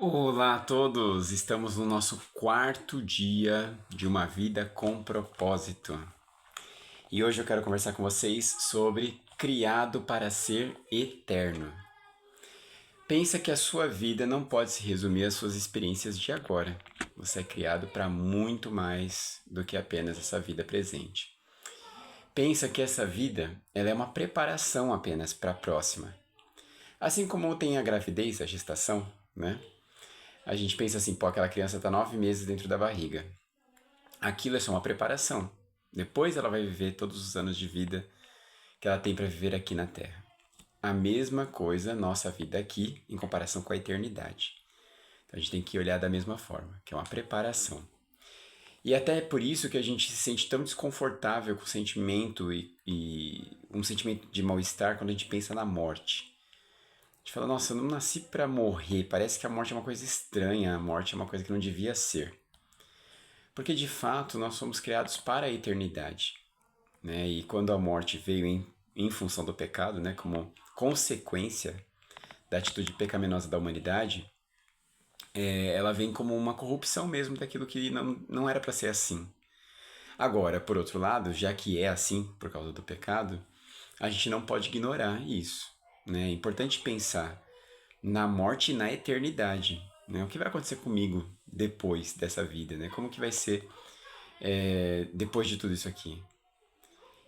Olá a todos! Estamos no nosso quarto dia de uma vida com propósito. E hoje eu quero conversar com vocês sobre criado para ser eterno. Pensa que a sua vida não pode se resumir às suas experiências de agora. Você é criado para muito mais do que apenas essa vida presente. Pensa que essa vida ela é uma preparação apenas para a próxima. Assim como tem a gravidez, a gestação, né? A gente pensa assim, pô, aquela criança está 9 meses dentro da barriga. Aquilo é só uma preparação. Depois ela vai viver todos os anos de vida que ela tem para viver aqui na Terra. A mesma coisa nossa vida aqui em comparação com a eternidade. Então a gente tem que olhar da mesma forma, que é uma preparação. E até é por isso que a gente se sente tão desconfortável com o sentimento e um sentimento de mal-estar quando a gente pensa na morte. A gente fala, nossa, eu não nasci para morrer, parece que a morte é uma coisa estranha, a morte é uma coisa que não devia ser. Porque de fato nós somos criados para a eternidade, né? E quando a morte veio em função do pecado, né, como consequência da atitude pecaminosa da humanidade, ela vem como uma corrupção mesmo daquilo que não era para ser assim. Agora, por outro lado, já que é assim por causa do pecado, a gente não pode ignorar isso, né? É importante pensar na morte e na eternidade, né? O que vai acontecer comigo depois dessa vida, né? Como que vai ser depois de tudo isso aqui?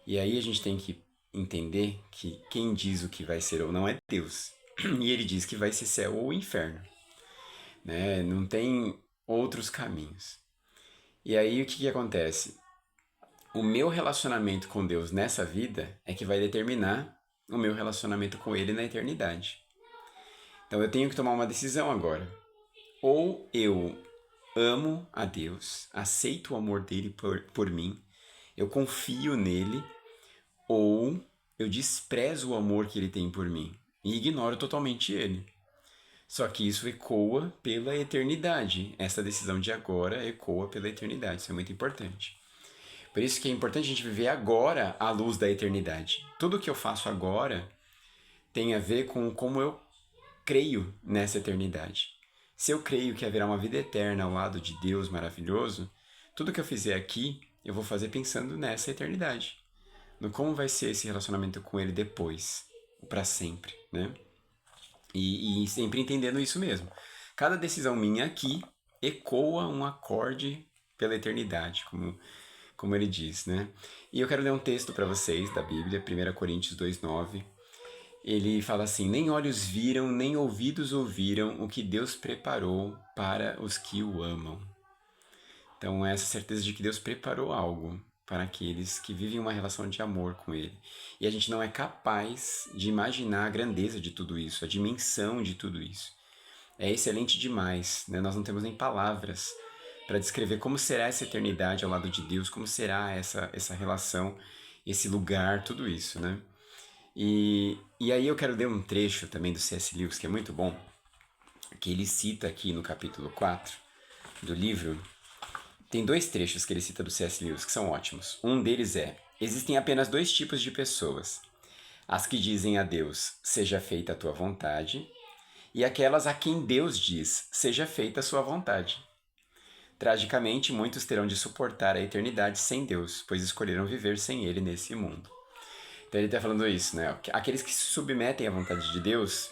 E aí a gente tem que entender que quem diz o que vai ser ou não é Deus. E ele diz que vai ser céu ou inferno, né? Não tem outros caminhos. E aí o que acontece? O meu relacionamento com Deus nessa vida é que vai determinar o meu relacionamento com Ele na eternidade. Então eu tenho que tomar uma decisão agora. Ou eu amo a Deus, aceito o amor dele por mim, eu confio nele, ou eu desprezo o amor que ele tem por mim e ignoro totalmente ele. Só que isso ecoa pela eternidade. Essa decisão de agora ecoa pela eternidade. Isso é muito importante. Por isso que é importante a gente viver agora à luz da eternidade. Tudo que eu faço agora tem a ver com como eu creio nessa eternidade. Se eu creio que haverá uma vida eterna ao lado de Deus maravilhoso, tudo que eu fizer aqui, eu vou fazer pensando nessa eternidade. No como vai ser esse relacionamento com Ele depois, para sempre, né? E sempre entendendo isso mesmo. Cada decisão minha aqui ecoa um acorde pela eternidade, como ele diz, né? E eu quero ler um texto para vocês da Bíblia, 1 Coríntios 2:9. Ele fala assim: nem olhos viram, nem ouvidos ouviram o que Deus preparou para os que o amam. Então, essa certeza de que Deus preparou algo para aqueles que vivem uma relação de amor com Ele. E a gente não é capaz de imaginar a grandeza de tudo isso, a dimensão de tudo isso. É excelente demais, né? Nós não temos nem palavras para descrever como será essa eternidade ao lado de Deus, como será essa relação, esse lugar, tudo isso, né? E aí eu quero ler um trecho também do C.S. Lewis, que é muito bom, que ele cita aqui no capítulo 4 do livro. Tem dois trechos que ele cita do C.S. Lewis que são ótimos. Um deles é: existem apenas dois tipos de pessoas. As que dizem a Deus, seja feita a tua vontade, e aquelas a quem Deus diz, seja feita a sua vontade. Tragicamente, muitos terão de suportar a eternidade sem Deus, pois escolheram viver sem Ele nesse mundo. Então ele está falando isso, né? Aqueles que se submetem à vontade de Deus,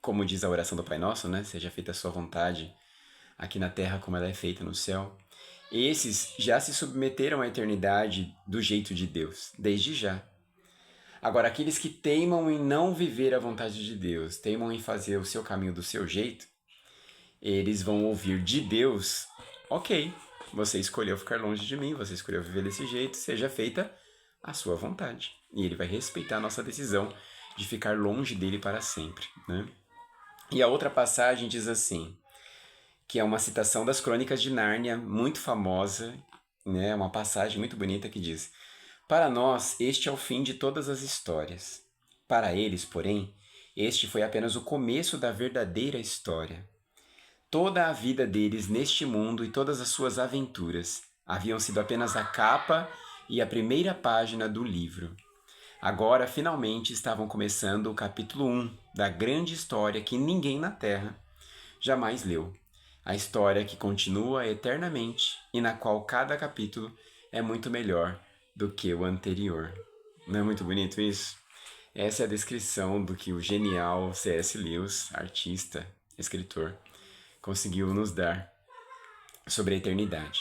como diz a oração do Pai Nosso, né? Seja feita a sua vontade aqui na terra como ela é feita no céu. Esses já se submeteram à eternidade do jeito de Deus, desde já. Agora, aqueles que teimam em não viver a vontade de Deus, teimam em fazer o seu caminho do seu jeito, eles vão ouvir de Deus: ok, você escolheu ficar longe de mim, você escolheu viver desse jeito, seja feita a sua vontade. E ele vai respeitar a nossa decisão de ficar longe dele para sempre, né? E a outra passagem diz assim, que é uma citação das Crônicas de Nárnia, muito famosa, né? Uma passagem muito bonita que diz: para nós, este é o fim de todas as histórias. Para eles, porém, este foi apenas o começo da verdadeira história. Toda a vida deles neste mundo e todas as suas aventuras haviam sido apenas a capa e a primeira página do livro. Agora, finalmente, estavam começando o capítulo 1 da grande história que ninguém na Terra jamais leu. A história que continua eternamente e na qual cada capítulo é muito melhor do que o anterior. Não é muito bonito isso? Essa é a descrição do que o genial C.S. Lewis, artista, escritor, conseguiu nos dar sobre a eternidade.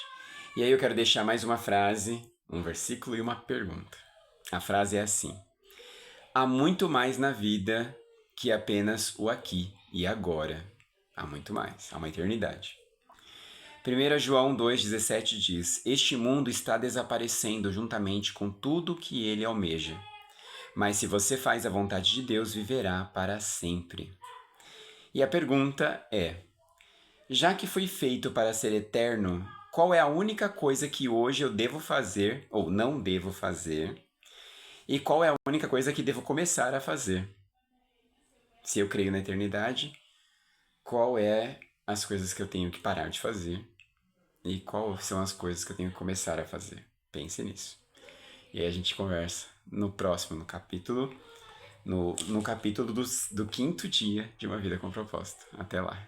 E aí eu quero deixar mais uma frase, um versículo e uma pergunta. A frase é assim: há muito mais na vida que apenas o aqui e agora. Há muito mais, há uma eternidade. 1 João 2,17 diz: este mundo está desaparecendo juntamente com tudo que ele almeja. Mas se você faz a vontade de Deus, viverá para sempre. E a pergunta é: já que fui feito para ser eterno, qual é a única coisa que hoje eu devo fazer ou não devo fazer? E qual é a única coisa que devo começar a fazer? Se eu creio na eternidade, qual é as coisas que eu tenho que parar de fazer? E quais são as coisas que eu tenho que começar a fazer? Pense nisso. E aí a gente conversa no próximo, no capítulo do quinto dia de uma vida com propósito. Até lá.